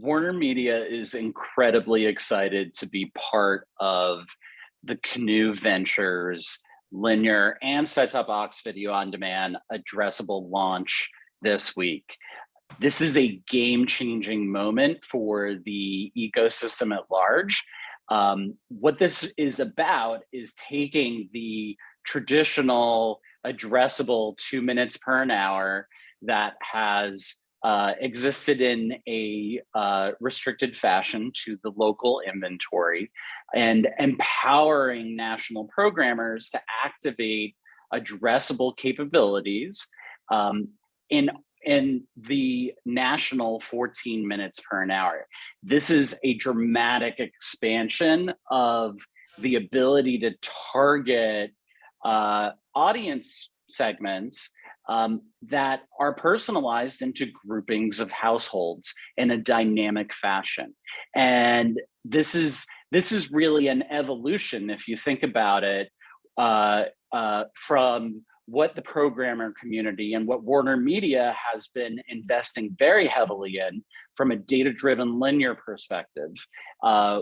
WarnerMedia is incredibly excited to be part of the Canoe Ventures linear and set-top box video on demand addressable launch this week. This is a game-changing moment for the ecosystem at large. What this is about is taking the traditional addressable 2 minutes per an hour that has existed in a restricted fashion to the local inventory and empowering national programmers to activate addressable capabilities in the national 14 minutes per an hour. This is a dramatic expansion of the ability to target audience segments that are personalized into groupings of households in a dynamic fashion. And this is really an evolution, if you think about it, from what the programmer community and what WarnerMedia has been investing very heavily in from a data-driven linear perspective,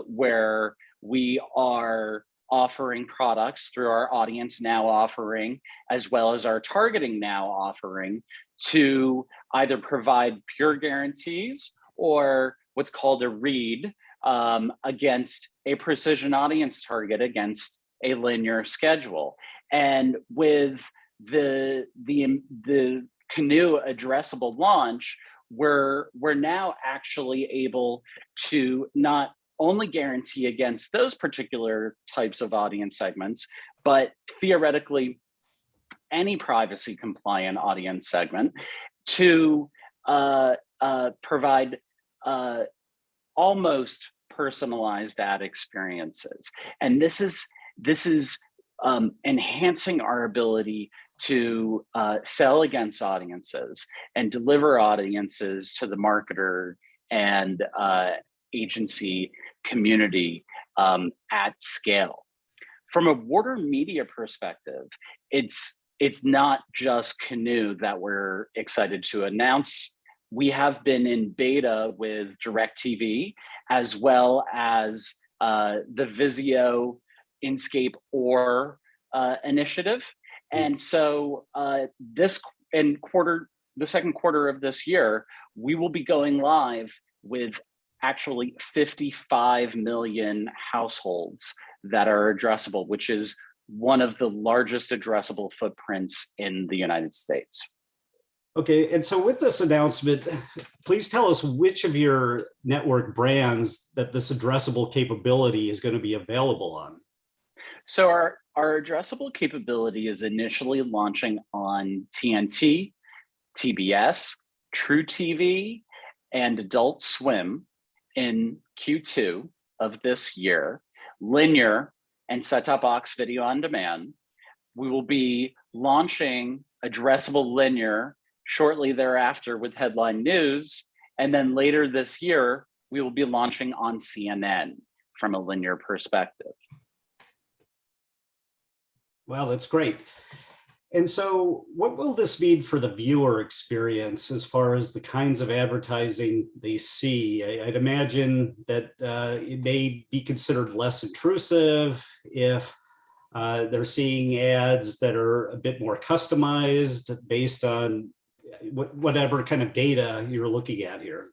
where we are offering products through our Audience Now offering, as well as our Targeting Now offering, to either provide pure guarantees or what's called a read against a precision audience target against a linear schedule. And with the Canoe addressable launch, we're now actually able to not only guarantee against those particular types of audience segments, but theoretically any privacy compliant audience segment to provide almost personalized ad experiences. And this is enhancing our ability to sell against audiences and deliver audiences to the marketer and agency community at scale. From a WarnerMedia perspective, it's not just Canoe that we're excited to announce. We have been in beta with DirecTV, as well as the Vizio Inscape Or initiative. And so the second quarter of this year, we will be going live with actually 55 million households that are addressable, which is one of the largest addressable footprints in the United States. Okay, and so with this announcement, please tell us which of your network brands that this addressable capability is going to be available on. So our addressable capability is initially launching on TNT, TBS, True TV, and Adult Swim in Q2 of this year, linear and set-top box video on demand. We will be launching addressable linear shortly thereafter with headline news. And then later this year, we will be launching on CNN from a linear perspective. Wow, that's great. And so what will this mean for the viewer experience as far as the kinds of advertising they see? I'd imagine that it may be considered less intrusive if they're seeing ads that are a bit more customized based on whatever kind of data you're looking at here.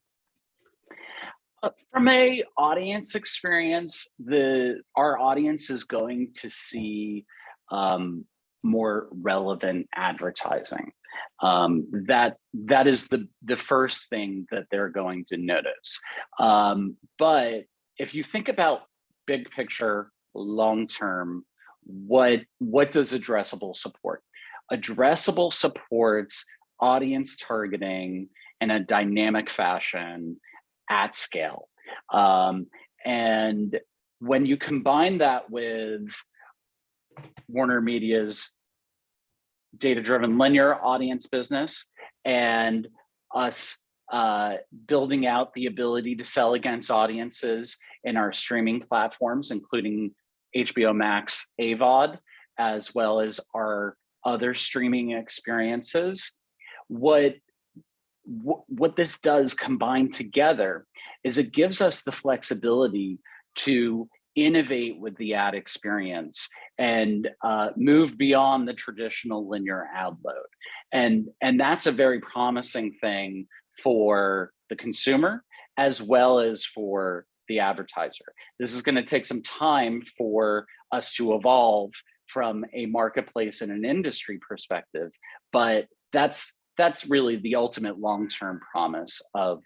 From a audience experience, our audience is going to see more relevant advertising. That is the first thing that they're going to notice. But if you think about big picture, long term, what does addressable support? Addressable supports audience targeting in a dynamic fashion at scale. And when you combine that with WarnerMedia's data-driven linear audience business and us building out the ability to sell against audiences in our streaming platforms, including HBO Max AVOD, as well as our other streaming experiences, what what this does combined together is it gives us the flexibility to innovate with the ad experience and move beyond the traditional linear ad load. And that's a very promising thing for the consumer as well as for the advertiser. This is going to take some time for us to evolve from a marketplace and an industry perspective, but that's really the ultimate long-term promise of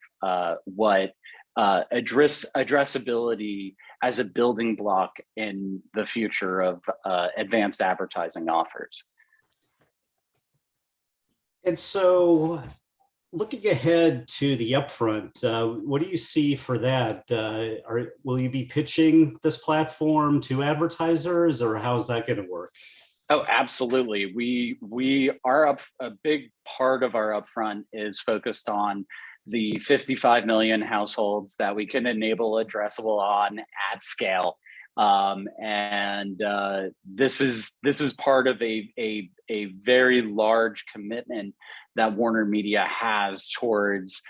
what addressability as a building block in the future of advanced advertising offers. And so, looking ahead to the upfront, what do you see for that? Will you be pitching this platform to advertisers, or how's that going to work? Oh, absolutely. We are a big part of our upfront is focused on the 55 million households that we can enable addressable on at scale. This is part of a very large commitment that WarnerMedia has towards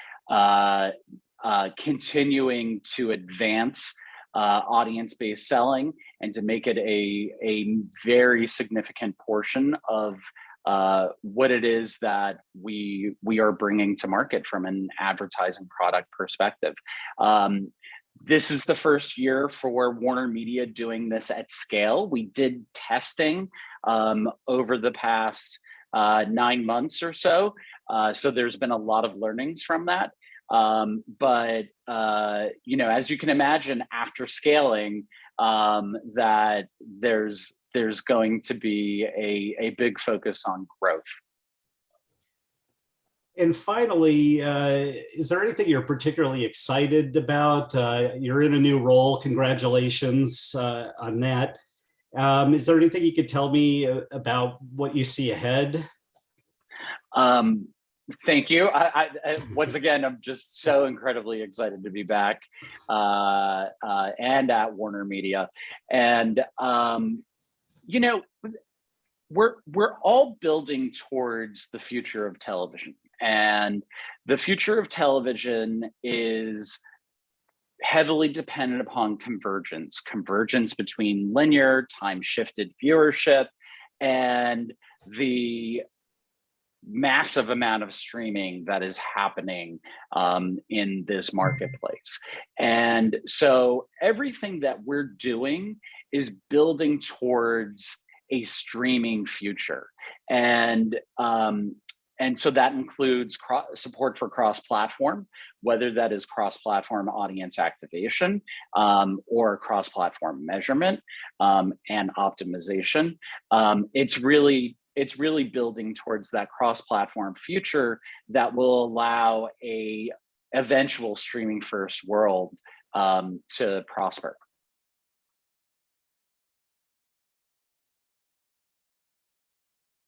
continuing to advance audience-based selling and to make it a very significant portion of what it is that we are bringing to market from an advertising product perspective. This is the first year for WarnerMedia doing this at scale. We did testing over the past 9 months or so. So there's been a lot of learnings from that. As you can imagine, after scaling, that there's going to be a big focus on growth. And finally, is there anything you're particularly excited about? You're in a new role. Congratulations on that. Is there anything you could tell me about what you see ahead? Thank you. I once again, I'm just so incredibly excited to be back and at WarnerMedia. And we're all building towards the future of television. And the future of television is heavily dependent upon convergence between linear, time-shifted viewership, and the massive amount of streaming that is happening in this marketplace. And so everything that we're doing is building towards a streaming future. And so that includes support for cross-platform, whether that is cross-platform audience activation or cross-platform measurement and optimization. It's really building towards that cross-platform future that will allow a eventual streaming-first world to prosper.